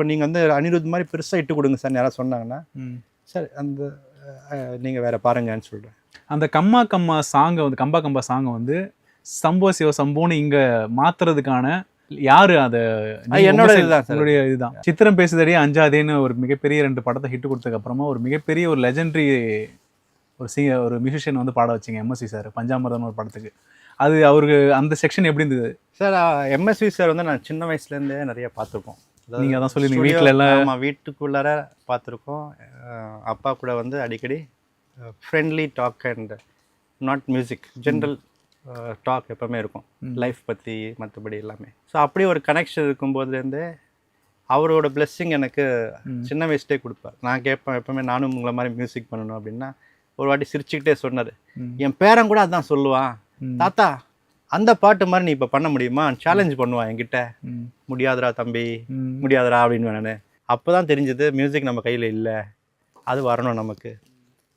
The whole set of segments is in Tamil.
இப்போ நீங்கள் வந்து அனிருத் மாதிரி பெருசாக இட்டு கொடுங்க சார் யாராவது சொன்னாங்கன்னா சார் அந்த நீங்கள் வேறு பாருங்கன்னு சொல்கிறேன். அந்த கம்மா கம்மா சாங்கை வந்து கம்பா கம்பா சாங்கை வந்து சம்போ சிவ சம்போன்னு இங்கே மாற்றுறதுக்கான யாரு அதை என்னோட இதுதான் சார். உங்களுடைய இதுதான். சித்திரம் பேசுதடியே அஞ்சாதேன்னு ஒரு மிகப்பெரிய 2 படத்தை ஹிட் கொடுத்ததுக்கு அப்புறமா ஒரு மிகப்பெரிய ஒரு லெஜெண்டரி ஒரு மியூசிஷியன் வந்து பாட வச்சிங்க எம்எஸ்வி சார் பஞ்சாமிரதம் ஒரு படத்துக்கு. அது அவருக்கு அந்த செக்ஷன் எப்படி இருந்தது சார்? எம்எஸ்வி சார் வந்து நான் சின்ன வயசுலேருந்தே நிறைய பார்த்துருக்கோம். நீங்கள் அதான் சொல்லி வீட்டில் எல்லாம் ஆமாம் வீட்டுக்குள்ளார பார்த்துருக்கோம். அப்பா கூட வந்து அடிக்கடி friendly talk and not music general talk எப்போவுமே இருக்கும், லைஃப் பற்றி மற்றபடி எல்லாமே. ஸோ அப்படியே ஒரு கனெக்ஷன் இருக்கும்போதுலேருந்தே அவரோட பிளெஸ்ஸிங் எனக்கு சின்ன வயசுலேயே கொடுப்பார். நான் கேட்பேன் எப்போவுமே நானும் உங்களை மாதிரி மியூசிக் பண்ணணும் அப்படின்னா. ஒரு வாட்டி சிரிச்சுக்கிட்டே சொன்னார், என் பேரன் கூட அதான் சொல்லுவான், தாத்தா அந்த பாட்டு மாதிரி நீ இப்போ பண்ண முடியுமா சேலஞ்ச் பண்ணுவான் என்கிட்ட. முடியாதுரா தம்பி முடியாதுரா அப்படின்னு நான். அப்போ தான் தெரிஞ்சது மியூசிக் நம்ம கையில் இல்லை, அது வரணும் நமக்கு.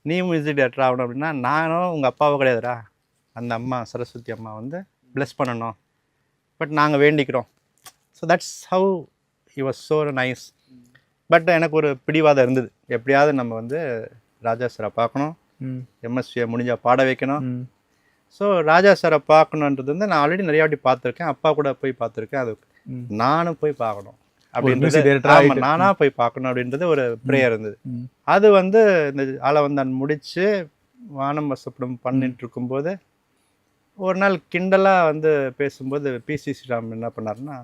நீ மியூசிக் டேரக்டர் ஆகணும் அப்படின்னா நானும் உங்கள் அப்பாவை கிடையாதுரா, அந்த அம்மா சரஸ்வதி அம்மா வந்து ப்ளஸ் பண்ணணும், பட் நாங்கள் வேண்டிக்கிறோம். So that's how he was so nice. But எனக்கு ஒரு பிடிவாதம் இருந்தது, எப்படியாவது நம்ம வந்து ராஜா சாரை பார்க்கணும், எம்எஸ்வியை முடிஞ்சால் பாட வைக்கணும். ஸோ ராஜா சாரை பார்க்கணுன்றது வந்து நான் ஆல்ரெடி நிறைய வாட்டி பார்த்துருக்கேன், அப்பா கூட போய் பார்த்துருக்கேன். அது நானும் போய் பார்க்கணும் அப்படின்றது, நானாக போய் பார்க்கணும் அப்படின்றது ஒரு ப்ரேயர் இருந்தது. அது வந்து இந்த ஆளை வந்து முடித்து வானம் வசப்படும் பண்ணிட்டு இருக்கும்போது ஒரு நாள் கிண்டலாக வந்து பேசும்போது பிசி ஸ்ரீராம் என்ன பண்ணாருன்னா,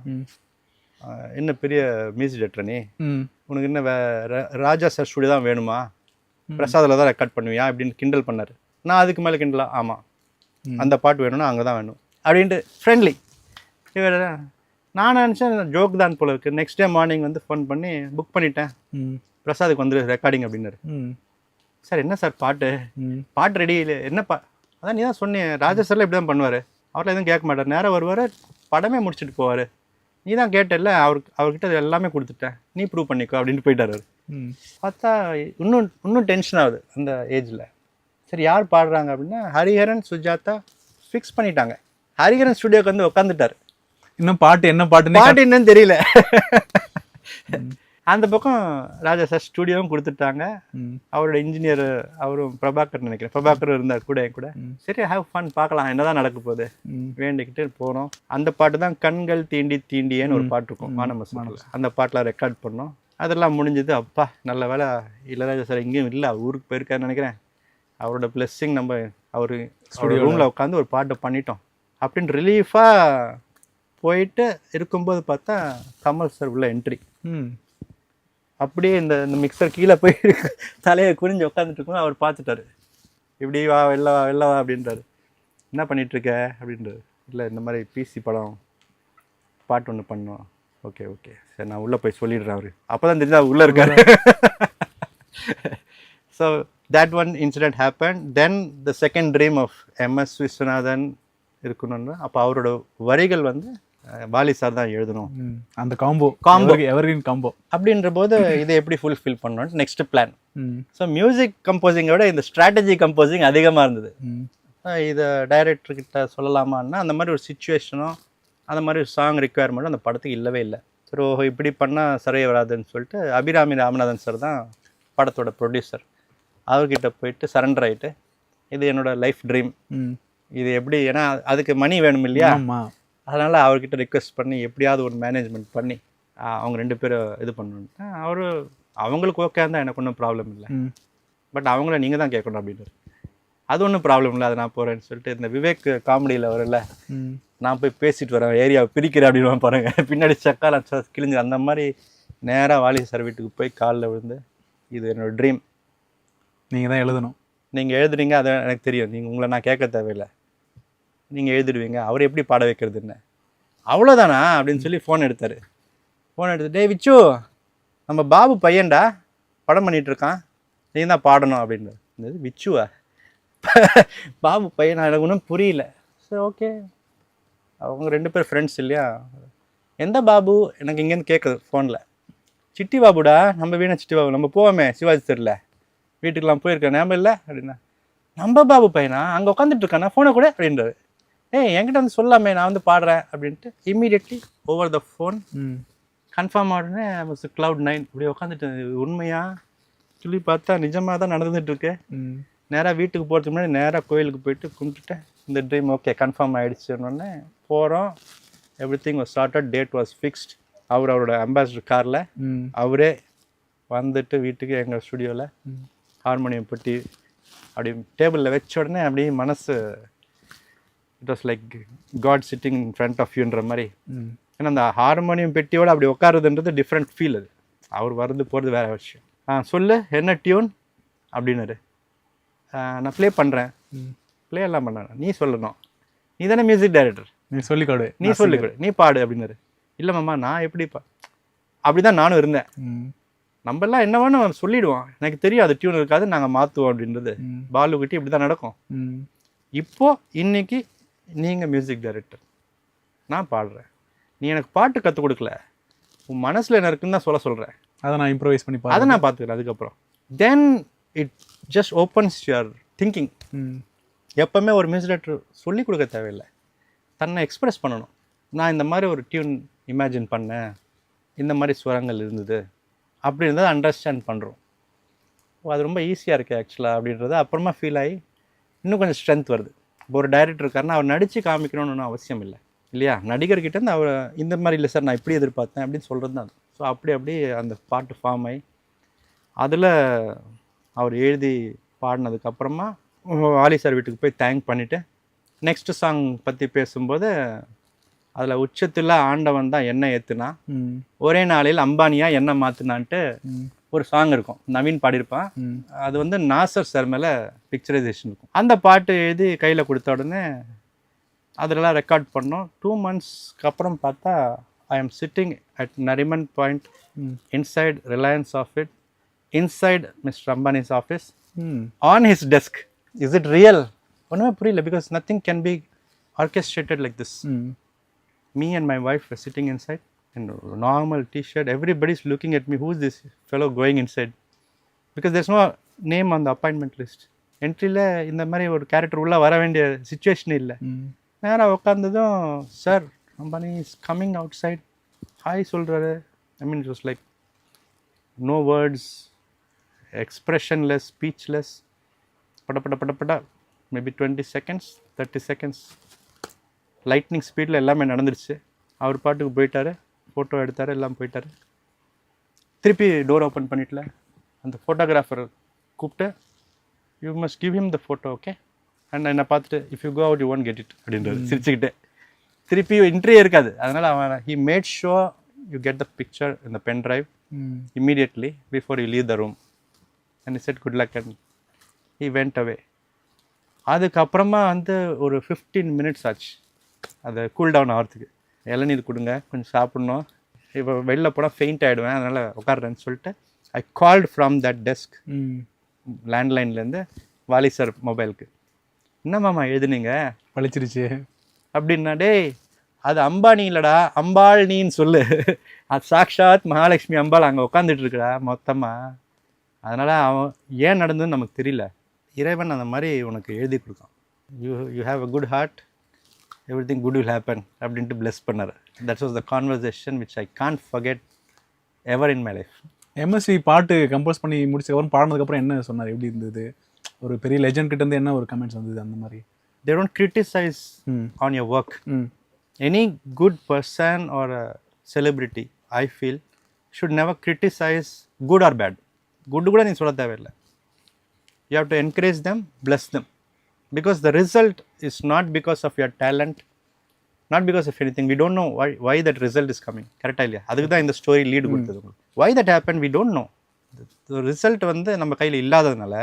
என்ன பெரிய மியூசிக் டேரக்டர் நீ, உனக்கு என்ன ராஜா சார் ஸ்டுடியோ தான் வேணுமா, பிரசாதில் தான் ரெக்கார்ட் பண்ணுவியா அப்படின்னு கிண்டல் பண்ணார். நான் அதுக்கு மேலே கிண்டலா, ஆமாம் அந்த பாட்டு வேணும்னா அங்கே தான் வேணும் அப்படின்ட்டு ஃப்ரெண்ட்லி. நான் நினச்சேன் ஜோக் தான் போல இருக்குது. நெக்ஸ்ட் டே மார்னிங் வந்து ஃபோன் பண்ணி புக் பண்ணிட்டேன், பிரசாதுக்கு வந்து ரெக்கார்டிங் அப்படின்னாரு. சார் என்ன சார் பாட்டு ரெடி இல்லை, என்ன அதான் நீ தான் சொன்னேன் ராஜா சார்லாம் இப்படி தான் பண்ணுவார், அவரில் எதுவும் கேட்க மாட்டார், நேராக வருவார் படமே முடிச்சுட்டு போவார், நீ தான் கேட்டல அவர்கிட்ட எல்லாமே கொடுத்துட்டேன், நீ ப்ரூவ் பண்ணிக்கோ அப்படின்ட்டு போயிட்டார் அவர். பார்த்தா இன்னும் டென்ஷன் ஆகுது அந்த ஏஜில். சரி யார் பாடுறாங்க அப்படின்னா ஹரிஹரன் சுஜாதா ஃபிக்ஸ் பண்ணிட்டாங்க. ஹரிஹரன் ஸ்டுடியோக்கு வந்து உட்காந்துட்டார். இன்னும் பாட்டு என்னன்னு தெரியல. அந்த பக்கம் ராஜா சார் ஸ்டுடியோவும் கொடுத்துட்டாங்க. அவரோட இன்ஜினியர் அவரும் பிரபாகர் நினைக்கிறேன், பிரபாகர் இருந்தார் கூட என் கூட. சரி ஹேவ் ஃபன், பார்க்கலாம் என்னதான் நடக்க போகுது வேண்டிக்கிட்டு போனோம். அந்த பாட்டு தான் கண்கள் தீண்டி தீண்டியேன்னு ஒரு பாட்டு இருக்கும் வானமசனில், அந்த பாட்டெலாம் ரெக்கார்ட் பண்ணோம். அதெல்லாம் முடிஞ்சது. அப்பா நல்ல வேலை இளையராஜா சார் எங்கேயும் இல்லை, ஊருக்கு போயிருக்காருன்னு நினைக்கிறேன். அவரோட பிளெஸ்ஸிங் நம்ம அவர் ரூமில் உட்காந்து ஒரு பாட்டை பண்ணிட்டோம் அப்படின்னு ரிலீஃபாக போயிட்டு இருக்கும்போது பார்த்தா கமல் சார் உள்ள என்ட்ரி. அப்படியே இந்த மிக்சர் கீழே போய் தலையை குனிஞ்சு உட்காந்துட்டு இருக்கோம். அவர் பார்த்துட்டாரு, இப்படி வா வெளில வா அப்படின்றாரு. என்ன பண்ணிகிட்ருக்க அப்படின்றாரு. இல்லை இந்த மாதிரி பிசி படம் பாட்டு ஒன்று பண்ணோம். ஓகே சரி நான் உள்ளே போய் சொல்லிடுறேன். அவர் அப்போ தான் தெரிஞ்சு அவர் உள்ளே இருக்காரு. So that one incident happened. Then the second dream of MS Viswanathan இருக்கணும்னா அப்போ அவரோட வரிகள் வந்து பாலி சார் தான் எழுதணும். அந்த காம்போ எவர்கிரீன் காம்போ அப்படின்ற போது இதை எப்படி ஃபுல்ஃபில் பண்ணணும் நெக்ஸ்ட் பிளான். ஸோ மியூசிக் கம்போசிங்கோட இந்த ஸ்ட்ராட்டஜி கம்போசிங் அதிகமாக இருந்தது. இதை டைரக்டர்கிட்ட சொல்லலாமான்னா அந்த மாதிரி ஒரு சுச்சுவேஷனோ அந்த மாதிரி ஒரு சாங் ரிக்குவயர்மெண்ட்டும் அந்த படத்துக்கு இல்லவே இல்லை. ஸோ இப்படி பண்ணால் சரியே வராதுன்னு சொல்லிட்டு அபிராமி ராமநாதன் சார் தான் படத்தோட ப்ரொடியூசர். அவர்கிட்ட போயிட்டு சரண்டர் ஆகிட்டு இது என்னோட லைஃப் ட்ரீம், இது எப்படி, ஏன்னா அதுக்கு மணி வேணும் இல்லையா, அதனால் அவர்கிட்ட ரிக்வெஸ்ட் பண்ணி எப்படியாவது ஒரு மேனேஜ்மெண்ட் பண்ணி அவங்க 2 பேரும் இது பண்ணணுன்ட்டு அவங்களுக்கு ஓகே இருந்தால் எனக்கு ஒன்றும் ப்ராப்ளம் இல்லை, பட் அவங்கள நீங்கள் தான் கேட்கணும் அப்படின்ட்டு. அது ஒன்றும் ப்ராப்ளம் இல்லை, அது நான் போகிறேன்னு சொல்லிட்டு இந்த விவேக் காமெடியில் வரல நான் போய் பேசிட்டு வரேன் ஏரியாவை பிரிக்கிறேன் அப்படின்னு பாருங்கள், பின்னாடி சக்கால கிழிஞ்சு அந்த மாதிரி நேராக வாலி சார் வீட்டுக்கு போய் காலில் விழுந்து இது என்னோடய ட்ரீம், நீங்கள் தான் எழுதணும், நீங்கள் எழுதுறீங்க அதை எனக்கு தெரியும், நீங்கள் உங்களை நான் கேட்க தேவையில்லை, நீங்கள் எழுதிடுவீங்க, அவர் எப்படி பாட வைக்கிறதுன்னு, அவ்வளோதானா அப்படின்னு சொல்லி ஃபோன் எடுத்தார். ஃபோன் எடுத்து டே விச்சு நம்ம பாபு பையன்டா படம் பண்ணிகிட்ருக்கான், நீங்கள் தான் பாடணும் அப்படின்றது. இந்த விச்சுவா பாபு பையனா, எனக்கு ஒன்றும் புரியல. சரி ஓகே, அவங்க 2 பேர் ஃப்ரெண்ட்ஸ் இல்லையா, எந்த பாபு எனக்கு இங்கேருந்து கேட்குது ஃபோனில், சிட்டி பாபுடா, நம்ம வீணா சிட்டி பாபு, நம்ம போவோமே சிவாஜி தெரியல வீட்டுக்கெலாம் போயிருக்கேன் ஞாபகம் இல்லை அப்படின்னா, நம்ம பாபு பையனா அங்கே உட்காந்துட்டு இருக்கானா ஃபோனை கூட அப்படின்றாரு. என்கிட்ட வந்து சொல்லாமே நான் வந்து பாடுறேன் அப்படின்ட்டு immediately over the phone confirm ஆனோடனே Cloud9 இப்படி உட்காந்துட்டு உண்மையா சொல்லி பார்த்தா நிஜமாக தான் நடந்துட்டு இருக்கு. நேராக வீட்டுக்கு போகிறதுக்கு முன்னாடி நேராக கோயிலுக்கு போயிட்டு கும்பிட்டுட்டேன். இந்த ட்ரீம் ஓகே கன்ஃபார்ம் ஆகிடுச்சுன்னொடனே போகிறோம். Every thing was started, date was fixed. அவரோட அம்பாசிடர் காரில் அவரே வந்துட்டு வீட்டுக்கு எங்கள் ஸ்டுடியோவில் ஹார்மோனியம் பெட்டி அப்படி டேபிளில் வச்ச உடனே அப்படியே மனசு it was like God sitting in front of யூன்ற மாதிரி. ஏன்னா அந்த ஹார்மோனியம் பெட்டியோடு அப்படி உட்காருதுன்றது டிஃப்ரெண்ட் ஃபீல். அது அவர் வரது போகிறது வேறு விஷயம். சொல்லு என்ன டியூன் அப்படின்னாரு. நான் ப்ளே பண்ணுறேன். ப்ளே எல்லாம் பண்ணேன். நீ சொல்லணும், நீ தானே மியூசிக் டைரக்டர், நீ சொல்லிக்கொடு, நீ சொல்லிக்கொடு, நீ பாடு அப்படின்னாரு. இல்லை மாமா நான் எப்படிப்பா, அப்படி தான் நானும் இருந்தேன். நம்மளாம் என்ன வேணும் சொல்லிடுவோம், எனக்கு தெரியும் அது டியூன் இருக்காது, நாங்கள் மாற்றுவோம் அப்படின்றது. பாலுக்கிட்டே இப்படி தான் நடக்கும். இப்போது இன்னைக்கு நீங்கள் மியூசிக் டைரக்டர், நான் பாடுறேன், நீ எனக்கு பாட்டு கற்றுக் கொடுக்கல, உன் மனசில் என்ன இருக்குன்னு தான் சொல்கிறேன். அதை நான் இம்ப்ரோவைஸ் பண்ணி அதை நான் பார்த்துக்கிறேன். அதுக்கப்புறம் then it just opens your thinking. எப்போவுமே ஒரு மியூசிக் டைரக்டர் சொல்லிக் கொடுக்க தேவையில்லை, தன்னை எக்ஸ்பிரஸ் பண்ணணும். நான் இந்த மாதிரி ஒரு டியூன் இமேஜின் பண்ணேன், இந்த மாதிரி ஸ்வரங்கள் இருந்தது அப்படின்றத அண்டர்ஸ்டாண்ட் பண்ணுறோம். அது ரொம்ப ஈஸியாக இருக்குது ஆக்சுவலாக அப்படின்றது அப்புறமா ஃபீல் ஆகி இன்னும் கொஞ்சம் ஸ்ட்ரென்த் வருது. இப்போ ஒரு டைரக்டர் இருக்காருன்னா அவர் நடித்து காமிக்கணும்னு ஒன்றும் அவசியம் இல்லை இல்லையா. நடிகர்கிட்டேருந்து அவர் இந்த மாதிரி இல்லை சார் நான் இப்படி எதிர்பார்த்தேன் அப்படின்னு சொல்கிறது தான். ஸோ அப்படி அந்த பாட்டு ஃபார்ம் ஆகி அதில் அவர் எழுதி பாடினதுக்கப்புறமா ஆலி சார் வீட்டுக்கு போய் தேங்க் பண்ணிவிட்டு நெக்ஸ்ட் சாங் பற்றி பேசும்போது அதில் உச்சத்தில் ஆண்டவன் தான் என்ன ஏற்றுனா ஒரே நாளில் அம்பானியா என்ன மாற்றினான்ட்டு ஒரு சாங் இருக்கும், நவீன் பாடியிருப்பான். அது வந்து நாசர் சார் மேலே பிக்சரைசேஷன் இருக்கும். அந்த பாட்டு எழுதி கையில் கொடுத்த உடனே அதிலலாம் ரெக்கார்ட் பண்ணோம். 2 monthsக்கு அப்புறம் பார்த்தா I am sitting at Nariman point inside Reliance office, inside mister Ambanis office, on his desk. Is it real? ஒன்றுமே புரியல, because nothing can be orchestrated like this. Me and my wife were sitting inside in a normal t-shirt. Everybody's looking at me, who's this fellow going inside? Because there's no name on the appointment list. என்ட்ரியில் இந்த மாதிரி ஒரு கேரக்டர் உள்ளே வர வேண்டிய சுச்சுவேஷன் இல்லை. நேராக உட்காந்ததும் sir Ambani is coming outside, hi சொல்கிறாரு. I mean it was like no words, expressionless, speechless. But maybe 20 seconds 30 seconds lightning ஸ்பீடில் எல்லாமே நடந்துருச்சு. அவர் பாட்டுக்கு போயிட்டார், ஃபோட்டோ எடுத்தார், எல்லாம் போயிட்டார். திருப்பி டோர் ஓப்பன் பண்ணிட்டல அந்த ஃபோட்டோகிராஃபர் கூப்பிட்டு you must give him the photo okay. And என்னை பார்த்துட்டு if you go out you won't get it அப்படின்றது சிரிச்சுக்கிட்டே. திருப்பி இன்ட்ரியே இருக்காது. அதனால் அவன் he made sure you get the picture in the pen drive immediately before you leave the room. And he said good luck and he went away. அதுக்கப்புறமா வந்து ஒரு 15 minutes ஆச்சு அதை கூல் டவுன் ஆகிறதுக்கு. இளநீர் கொடுங்க, கொஞ்சம் சாப்பிட்ணும், இப்போ வெளில போனால் ஃபெயிண்ட் ஆகிடுவேன், அதனால் உட்காடுறேன்னு சொல்லிட்டு I called from that desk லேண்ட்லைன்லேருந்து வாலி சார் மொபைலுக்கு. என்ன மாமா எழுதுனீங்க பழிச்சிருச்சு அப்படின்னா, டேய் அது அம்பானி இல்லைடா, அம்பாள் நீன்னு சொல்லு, அது சாக்ஷாத் மகாலட்சுமி அம்பாள் அங்கே உட்காந்துட்டு இருக்குடா மொத்தமாக. அதனால் அவன் ஏன் நடந்ததுன்னு நமக்கு தெரியல, இறைவன் அந்த மாதிரி உனக்கு எழுதி கொடுக்கான். You have a good heart, everything good will happen அப்படின்ட்டு bless பண்ணார். that was the conversation which I can't forget ever in my life. MSc பாட்டு கம்போஸ் பண்ணி முடிச்சதுக்கப்புறம் பாடினதுக்கப்புறம் என்ன சொன்னார், எப்படி இருந்தது? ஒரு பெரிய லெஜண்ட் கிட்ட இருந்து என்ன ஒரு கமெண்ட்ஸ் வந்தது அந்த மாதிரி? They don't criticize on your work. Any good person or a celebrity I feel should never criticize good or bad. good கூட நீ சொல்ல தேவையில்லை. You have to encourage them, bless them. Because the result is not because of your talent, not because of anything. We don't know why that result is coming. Correct இல்லையா? அதுக்கு தான் இந்த ஸ்டோரி லீடு கொடுத்தது. Why that happened we don't know. The result வந்து நம்ம கையில் இல்லாததுனால,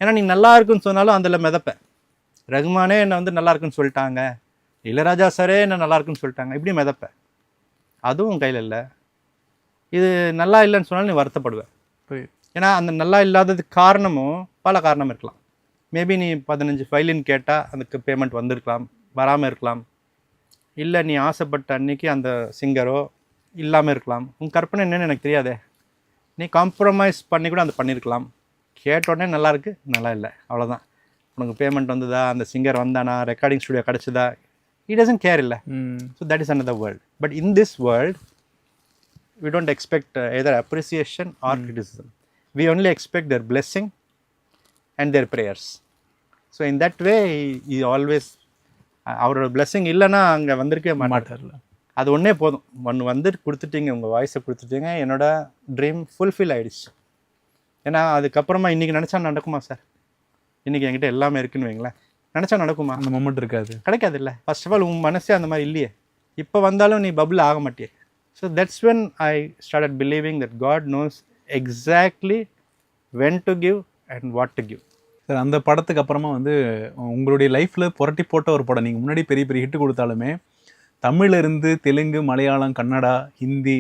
ஏன்னா நீ நல்லா இருக்குன்னு சொன்னாலும் அதில் மிதப்பேன். ரகுமானே என்னை வந்து நல்லா இருக்குன்னு சொல்லிட்டாங்க, இளையராஜா சாரே என்ன நல்லா இருக்குன்னு சொல்லிட்டாங்க, இப்படி மிதப்பேன். அதுவும் கையில் இல்லை. இது நல்லா இல்லைன்னு சொன்னாலும் நீ வருத்தப்படுவேன். ஏன்னா அந்த நல்லா இல்லாததுக்கு காரணமும் பல காரணம் இருக்கலாம். மேபி நீ 15 ஃபைலின் கேட்டால் அதுக்கு பேமெண்ட் வந்திருக்கலாம், வராமல் இருக்கலாம். இல்லை நீ ஆசைப்பட்ட அன்னைக்கு அந்த சிங்கரோ இல்லாமல் இருக்கலாம். உன் கற்பனை என்னன்னு எனக்கு தெரியாதே. நீ காம்ப்ரமைஸ் பண்ணி கூட அந்த பண்ணியிருக்கலாம். கேட்டோடனே நல்லா இருக்கு, நல்லா இல்லை, அவ்வளோதான். உனக்கு பேமெண்ட் வந்ததா, அந்த சிங்கர் வந்தானா, ரெக்கார்டிங் ஸ்டுடியோ கிடச்சதா, இட் டசன்ட் கேர் இல்லை. So that is another world. But in this world we don't expect either appreciation or criticism. We only expect their blessing and their prayers. So in that way he always அவரோட blessing இல்லைன்னா அங்கே வந்திருக்கவே மாட்டார். மாட்டார்ல. அது ஒன்றே போதும். ஒன்று வந்து கொடுத்துட்டீங்க, உங்கள் வாய்ஸை கொடுத்துட்டீங்க, என்னோட ட்ரீம் ஃபுல்ஃபில் ஆகிடுச்சு. ஏன்னா அதுக்கப்புறமா இன்றைக்கி நினச்சா நடக்குமா சார்? இன்றைக்கி என்கிட்ட எல்லாமே இருக்குன்னு வைங்களேன், நினச்சா நடக்குமா? அந்த மொமெண்ட் இருக்காது, கிடைக்காது இல்லை. ஃபர்ஸ்ட் ஆஃப் ஆல் உன் மனசே அந்த மாதிரி இல்லையே, இப்போ வந்தாலும் நீ பபுள் ஆக மாட்டியே. So that's when I started believing that God knows exactly when to give and what to give. Sir அந்த படத்துக்கு அப்புறமா வந்து உங்களுடைய லைஃப்பில் புரட்டி போட்ட ஒரு படம், நீங்கள் முன்னாடி பெரிய பெரிய ஹிட்டு கொடுத்தாலுமே தமிழிலிருந்து தெலுங்கு, மலையாளம், கன்னடா, ஹிந்தி,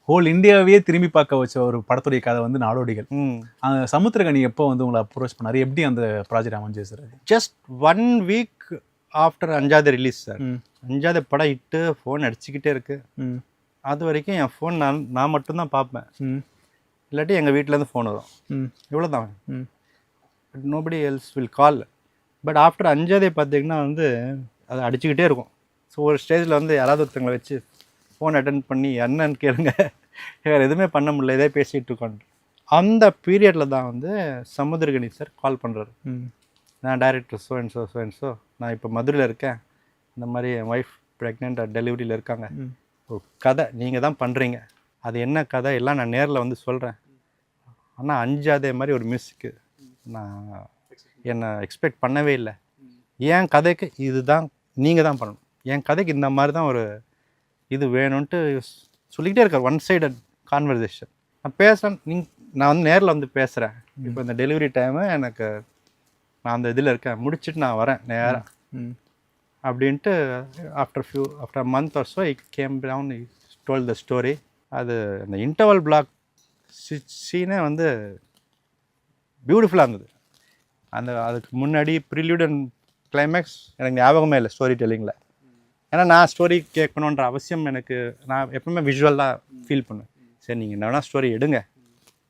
ஹோல் இந்தியாவையே திரும்பி பார்க்க வச்ச ஒரு படத்துடைய கதை வந்து நாடோடிகள். அந்த சமுத்திரகனி எப்போ வந்து உங்களை அப்ரோச் பண்ணார், எப்படி அந்த ப்ராஜெக்ட் அமைஞ்சு சார்? ஜஸ்ட் 1 week ஆஃப்டர் அஞ்சாவது ரிலீஸ் சார். அஞ்சாவது படம் இட்டு ஃபோன் அடிச்சுக்கிட்டே இருக்கு. அது வரைக்கும் என் ஃபோன் நான் மட்டும்தான் பார்ப்பேன், இல்லாட்டி எங்கள் வீட்டிலேருந்து ஃபோன் வரும், இவ்வளோதான். But nobody else will call. But after அஞ்சாவதே பார்த்தீங்கன்னா வந்து அது அடிச்சுக்கிட்டே இருக்கும். ஸோ ஒரு ஸ்டேஜில் வந்து யாராவது ஒருத்தங்களை வச்சு ஃபோன் அட்டன் பண்ணி என்னன்னு கேளுங்க, வேறு எதுவுமே பண்ண முடியல, இதே பேசிகிட்டு இருக்கோம். அந்த பீரியடில் தான் வந்து சமுத்திரகனி சார் கால் பண்ணுறாரு. நான் டைரக்டர் ஸோ அண்ட் ஸோ நான் இப்போ மதுரையில் இருக்கேன், இந்த மாதிரி என் ஒய்ஃப் ப்ரெக்னென்ட் டெலிவரியில் இருக்காங்க, ஒரு கதை நீங்கள் தான் பண்ணுறீங்க, அது என்ன கதை எல்லாம் நான் நேரில் வந்து சொல்கிறேன். ஆனால் அஞ்சாதே மாதிரி ஒரு மியூசிக்கு நான் என்னை எக்ஸ்பெக்ட் பண்ணவே இல்லை. என் கதைக்கு இதுதான் நீங்கள் தான் பண்ணணும், என் கதைக்கு இந்த மாதிரி தான் ஒரு இது வேணும்ன்ட்டு சொல்லிக்கிட்டே இருக்கார். One sided conversation. நான் பேசுகிறேன், நான் வந்து நேரில் வந்து பேசுகிறேன். இப்போ இந்த டெலிவரி டைமு எனக்கு நான் அந்த இதில் இருக்கேன், முடிச்சுட்டு நான் வரேன் நேராக அப்படின்ட்டு. After month or so I came down, I told the story. அது அந்த இன்டர்வல் பிளாக் சீனே வந்து பியூட்டிஃபுல்லாக இருந்தது. அதுக்கு முன்னாடி ப்ரில்யூட் அண்ட் கிளைமேக்ஸ் எனக்கு ஞாபகமே இல்லை ஸ்டோரி டெல்லிங்கில். ஏன்னா நான் ஸ்டோரி கேட்கணுன்ற அவசியம் எனக்கு, நான் எப்பவுமே விஷுவலாக ஃபீல் பண்ணுவேன். சரி நீங்கள் என்ன ஸ்டோரி எடுங்க,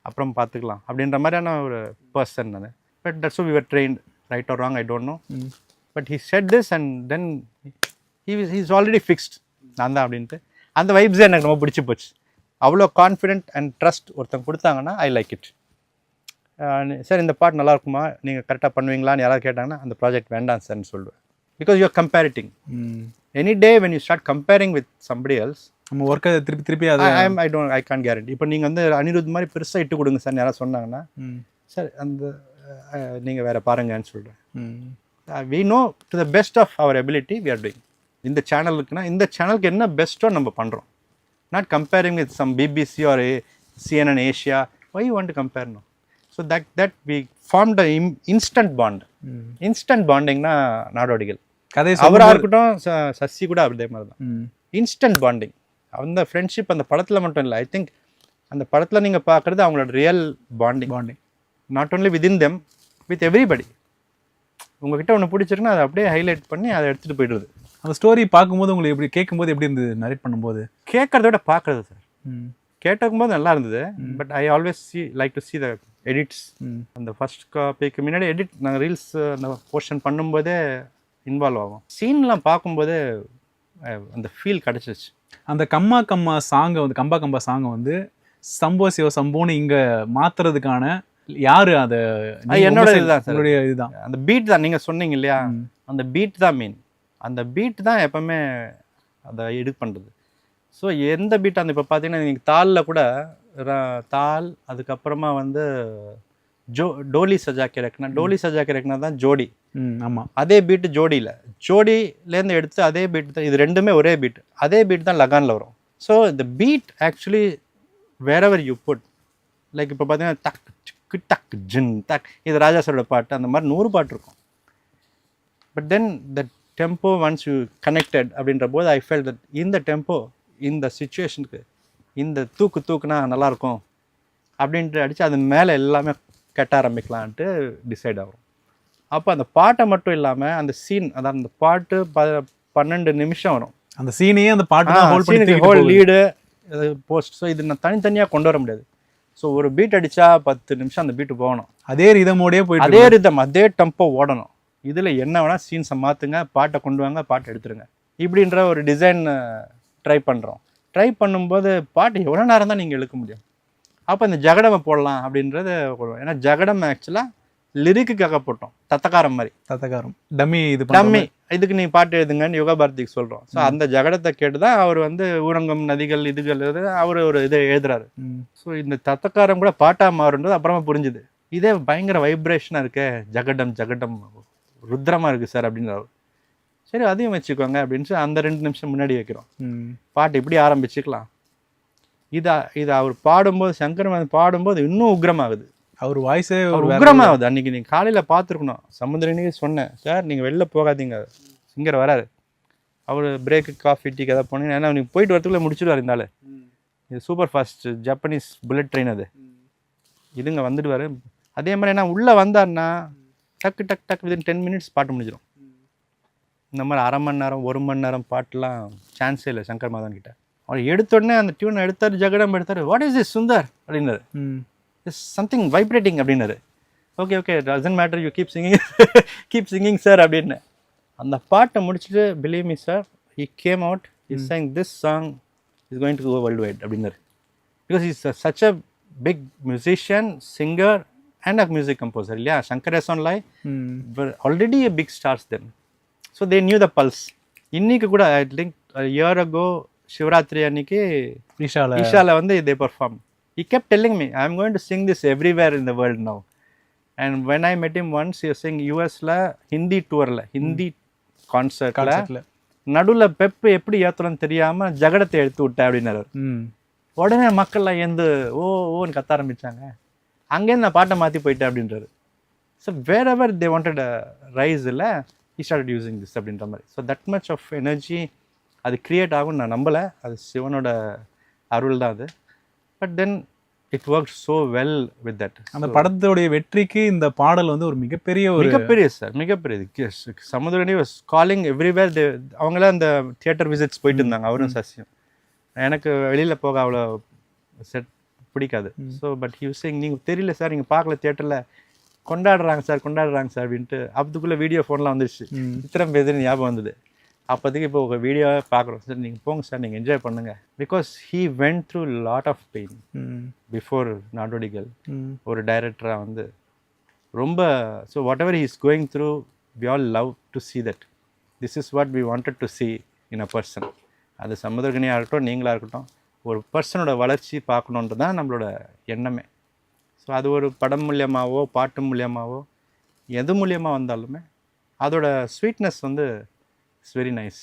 அப்புறம் பார்த்துக்கலாம் அப்படின்ற மாதிரியான ஒரு பர்சன் நான். But that's we were trained, right or wrong I don't know. But he said this and then he is already fixed நான் தான் அப்படின்ட்டு. அந்த வைப்ஸே எனக்கு ரொம்ப பிடிச்சி போச்சு. அவ்வளோ கான்ஃபிடென்ட் அண்ட் ட்ரஸ்ட் ஒருத்தங்க கொடுத்தாங்கன்னா ஐ லைக் இட். சார் இந்த பாட்டு நல்லா இருக்குமா, நீங்கள் கரெக்டாக பண்ணுவீங்களான்னு யாராவது கேட்டாங்கன்னா அந்த ப்ராஜெக்ட் வேண்டாம் சார்ன்னு சொல்லுவேன். Because you are comparing. Any day when you start comparing with somebody else, நம்ம ஒர்க்கை திருப்பி ஐ கான் கேரண்டி. இப்போ நீங்கள் வந்து அனிருத் மாதிரி பெருசாக இட்டு கொடுங்க சார் யாராவது சொன்னாங்கன்னா, சார் அந்த நீங்கள் வேறு பாருங்கன்னு சொல்கிறேன். We know to the best of our ability we are doing. இந்த சேனலுக்குன்னா இந்த சேனலுக்கு என்ன பெஸ்ட்டோ நம்ம பண்ணுறோம். Not comparing with some BBC or CNN Asia. Why you want to compare now? So that we formed a instant bond. Instant bondingனா நாடோடிகள் கதை அவராக இருக்கட்டும், சசி கூட அதே மாதிரி தான். Instant bonding. அந்த ஃப்ரெண்ட்ஷிப் அந்த படத்தில் மட்டும் இல்லை, ஐ திங்க் அந்த படத்தில் நீங்கள் பார்க்குறது அவங்களோட real bonding. Not only within them, with everybody. உங்ககிட்ட ஒன்று பிடிச்சிருக்குன்னா அதை அப்படியே ஹைலைட் பண்ணி அதை எடுத்துகிட்டு போய்டுறது. அந்த ஸ்டோரி பார்க்கும்போது உங்களுக்கு எப்படி கேட்கும்போது எப்படி இருந்தது, நரேட் பண்ணும்போது? கேட்கறத விட பார்க்குறது சார். கேட்டுக்கும்போது நல்லா இருந்தது. But I always like to see the edits. அந்த ஃபர்ஸ்ட் காப்பிக்கு முன்னாடி எடிட் நாங்கள் ரீல்ஸ் அந்த போர்ஷன் பண்ணும்போதே இன்வால்வ் ஆகும். சீன்லாம் பார்க்கும்போது அந்த ஃபீல் கிடச்சிருச்சு. அந்த கம்மா கம்மா சாங்கை வந்து கம்பா சாங்கை வந்து சம்போ சிவ சம்போன்னு இங்கே மாற்றுறதுக்கான யார் அதை? என்னோட இதுதான் சார், என்னுடைய இதுதான். அந்த பீட் தான் நீங்கள் சொன்னீங்க இல்லையா, அந்த பீட் தான் மீன். அந்த பீட் தான் எப்போவுமே அதை எடிட் பண்ணுறது. ஸோ எந்த பீட் அந்த இப்போ பார்த்தீங்கன்னா நீங்கள் தாளில் கூட தால், அதுக்கப்புறமா வந்து டோலி சஜாக்கி ரக்னா தான் ஜோடி. ஆமாம், அதே பீட்டு ஜோடியில் ஜோடியிலேருந்து எடுத்து அதே பீட் தான், இது ரெண்டுமே ஒரே பீட். அதே பீட் தான் லகானில் வரும். ஸோ இந்த beat actually wherever you put, like இப்போ பார்த்தீங்கன்னா டக் சிக்கு டக் ஜின் டக், இது ராஜா சாரோட பாட்டு, அந்த மாதிரி 100 பாட்டு இருக்கும். But then the tempo once you connected அப்படின்ற போது ஐ ஃபெல் தட் இந்த டெம்போ இந்த சுச்சுவேஷனுக்கு இந்த தூக்குனா நல்லாயிருக்கும் அப்படின்ட்டு அடித்து அது மேலே எல்லாமே கட்ட ஆரம்பிக்கலான்ட்டு டிசைட் ஆகும். அப்போ அந்த பாட்டை மட்டும் இல்லாமல் அந்த சீன், அதான் அந்த பாட்டு 12 நிமிஷம் வரும். அந்த சீனையே அந்த பாட்டு ஹோல் லீடு போஸ்ட். ஸோ இது நான் தனித்தனியாக கொண்டு வர முடியாது. ஸோ ஒரு பீட் அடித்தா 10 நிமிஷம் அந்த பீட்டு போகணும். அதே ரிதமோடயே போயிட்டு அதே ரிதம் அதே டெம்போ ஓடணும். இதில் என்ன வேணால் சீன்ஸை மாற்றுங்க, பாட்டை கொண்டு வாங்க, பாட்டை எடுத்துருங்க, இப்படின்ற ஒரு டிசைன் ட்ரை பண்ணுறோம். ட்ரை பண்ணும்போது பாட்டு எவ்வளோ நேரம் தான் நீங்கள் இழுக்க முடியும். அப்போ இந்த ஜகடமை போடலாம் அப்படின்றது ஏன்னா ஜகடம் ஆக்சுவலாக லிரிக்குக்காக போட்டோம், தத்தக்காரம் மாதிரி. தத்தக்காரம் டம்மி டம்மி இதுக்கு நீ பாட்டு எழுதுங்கன்னு யுகா பாரதிக்கு சொல்கிறோம். ஸோ அந்த ஜகடத்தை கேட்டு தான் அவர் வந்து ஊரங்கம் நதிகள் இதுகள் அவர் ஒரு இதை எழுதுறாரு. ஸோ இந்த தத்தக்காரம் கூட பாட்டாக மாறுன்றது அப்புறமா புரிஞ்சுது. இதே பயங்கர வைப்ரேஷனாக இருக்கு, ஜகடம் ஜகடம் ருத்ரமாக இருக்குது சார் அப்படின்றாரு. சரி அதையும் வச்சுக்கோங்க அப்படின்னு அந்த 2 நிமிஷம் முன்னாடி வைக்கிறோம். பாட்டு இப்படி ஆரம்பிச்சுக்கலாம். இது அவர் பாடும்போது, சங்கர் பாடும்போது இன்னும் உக்ரமாகுது. அவர் வாய்ஸே உக்ரமாகுது. அன்றைக்கி நீங்கள் காலையில் பார்த்துருக்கணும். சமுத்திரனிக்கு சொன்னேன், சார் நீங்கள் வெளில போகாதீங்க, சிங்கர் வராரு, அவர் பிரேக்கு காஃபி டீ கதை போனீங்க, ஏன்னா நீங்கள் போயிட்டு வரத்துக்குள்ளே முடிச்சுடுவார். இருந்தாலும் இது super fast Japanese bullet train, அது இதுங்க வந்துடுவார். அதே மாதிரி என்ன உள்ளே வந்தார்னா டக்கு டக் டக் வித்தின் 10 மினிட்ஸ் பாட்டு முடிஞ்சிடும். இந்த மாதிரி 1/2 மணி நேரம் 1 மணி நேரம் பாட்டுலாம் சான்ஸே இல்லை சங்கர் மாதவன் கிட்ட. அவர் எடுத்தோடனே அந்த டியூனை எடுத்தார், ஜகடம் எடுத்தார். வாட் இஸ் திஸ் சுந்தர் அப்படின்னாரு. இஸ் சம்திங் வைப்ரேட்டிங் அப்படின்னாரு. Okay okay doesn't matter, you keep singing sir அப்படின்னு. அந்த பாட்டை முடிச்சுட்டு believe me sir, he came out, is saying this song is going to go world wide அப்படின்னாரு. Because is such a big musician, singer and a music composer இல்லையா. Shankar Ehsaan Loy already a big stars then. So they knew the pulse. இன்னைக்கு கூட I think year ago Shivratri அன்னைக்கு ஈஷாவில் வந்து தே perform. He kept telling me, I am going to sing this everywhere in the world now. And when I met him once, he was saying US-ல ஹிந்தி டூரில், ஹிந்தி கான்சர்ட்டில் நடுவில் பெப்பு எப்படி ஏற்றுறோன்னு தெரியாமல் ஜகடத்தை எடுத்து விட்டேன் அப்படின்னாரு. உடனே மக்கள்லாம் எழுந்து ஓன்னு கத்த ஆரம்பித்தாங்க. அங்கேருந்து நான் பாட்டை மாற்றி போயிட்டேன் அப்படின்றாரு. So wherever they wanted ரைஸில் he started using this அப்படின்ற மாதிரி. So that much of energy அது க்ரியேட் ஆகும்னு நான் நம்பலை. அது சிவனோட அருள் தான் அது. But then it work so well with that. அந்த படத்தோடைய வெற்றிக்கு இந்த பாடல் வந்து ஒரு மிகப்பெரிய சார், மிகப்பெரிய. சமுத்திரனி வாஸ் காலிங் எவ்ரிவேர். அவங்களாம் அந்த தியேட்டர் விசிட்ஸ் போயிட்டு இருந்தாங்க, அவரும் சசியும். எனக்கு வெளியில் போக அவ்வளோ செட் பிடிக்காது. ஸோ பட் ஹியூசிங் நீங்கள் தெரியல சார், நீங்கள் பார்க்கல தியேட்டரில் கொண்டாடுறாங்க சார் அப்படின்ட்டு. அதுக்குள்ளே வீடியோ ஃபோன்லாம் வந்துடுச்சு. இத்தனை பேர் ஞாபகம் வந்தது. அப்போதைக்கு இப்போ ஒரு வீடியோவை பார்க்குறோம் சார், நீங்கள் போங்க சார், நீங்கள் என்ஜாய் பண்ணுங்கள். Because he went through lot of pain before Nadodigal. ஒரு டைரக்டராக வந்து ரொம்ப so whatever he is going through, we all love to see that. This is what we wanted to see in a person. அது சமுத்திரகனியாக இருக்கட்டும், நீங்களாக இருக்கட்டும், ஒரு பர்சனோட வளர்ச்சி பார்க்கணுன்றது தான் நம்மளோட எண்ணமே. ஸோ அது ஒரு படம் மூலியமாகவோ பாட்டு மூலியமாகவோ எது மூலியமாக வந்தாலுமே அதோட ஸ்வீட்னஸ் வந்து இட்ஸ் வெரி நைஸ்.